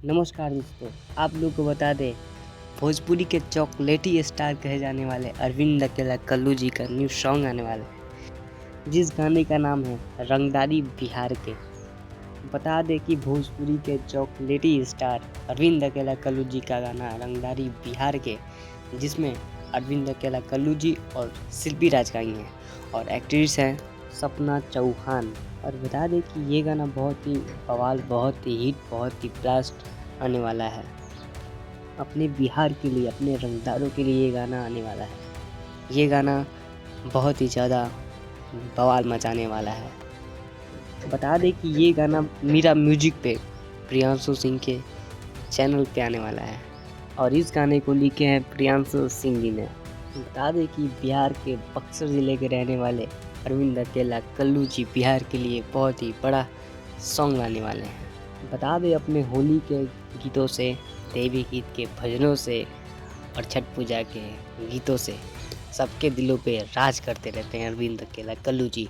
नमस्कार दोस्तों, आप लोग को बता दें भोजपुरी के चॉकलेटी स्टार कहे जाने वाले अरविंद अकेला कल्लू जी का न्यू सॉन्ग आने वाला है, जिस गाने का नाम है रंगदारी बिहार के। बता दें कि भोजपुरी के चॉकलेटी स्टार अरविंद अकेला कल्लू जी का गाना रंगदारी बिहार के, जिसमें अरविंद अकेला कल्लू जी और शिल्पी राज गाई हैं और एक्ट्रेस हैं सपना चौहान। और बता दें कि ये गाना बहुत ही बवाल, बहुत ही हिट, बहुत ही ब्लास्ट आने वाला है। अपने बिहार के लिए, अपने रंगदारों के लिए ये गाना आने वाला है। ये गाना बहुत ही ज़्यादा बवाल मचाने वाला है। बता दें कि ये गाना मीरा म्यूजिक पे प्रियांशु सिंह के चैनल पे आने वाला है और इस गाने को लिखे हैं प्रियांशु सिंह जी ने। बता दें कि बिहार के बक्सर ज़िले के रहने वाले अरविंद अकेला कल्लू जी बिहार के लिए बहुत ही बड़ा सॉन्ग लाने वाले हैं। बता दें अपने होली के गीतों से, देवी गीत के भजनों से और छठ पूजा के गीतों से सबके दिलों पे राज करते रहते हैं अरविंद अकेला कल्लू जी।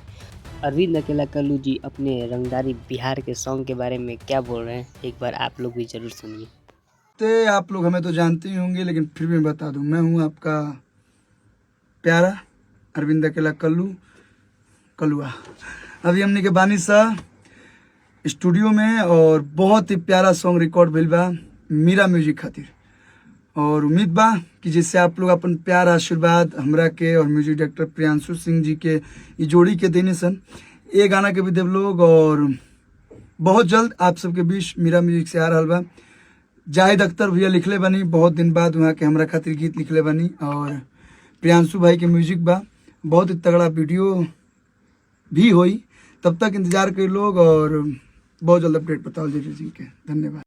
अरविंद अकेला कल्लू जी अपने रंगदारी बिहार के सॉन्ग के बारे में क्या बोल रहे हैं, एक बार आप लोग भी जरूर सुनिए। तो आप लोग हमें तो जानते ही होंगे, लेकिन फिर भी बता दूं, मैं हूं आपका प्यारा अरविंद अकेला कलुआ। अभी हमने के बानी सा स्टूडियो में और बहुत ही प्यारा सॉन्ग रिकॉर्ड भइल बा मीरा म्यूजिक खातिर। और उम्मीद बा कि जैसे आप लोग अपन प्यार आशीर्वाद हमरा के और म्यूजिक डायरेक्टर प्रियांशु सिंह जी के ये जोड़ी के देने सन, ये गाना के भी देव लोग। और बहुत जल्द आप सबके बीच मीरा म्यूजिक से आ रहा बा। जाहिद अख्तर भैया लिखले बनी, बहुत दिन बाद वहाँ के हमरा खातिर गीत लिखले बनी। और प्रियांशु भाई के म्यूजिक बा, बहुत ही तगड़ा वीडियो भी होई। तब तक इंतजार कर लोग और बहुत जल्द अपडेट बताओ जी के। धन्यवाद।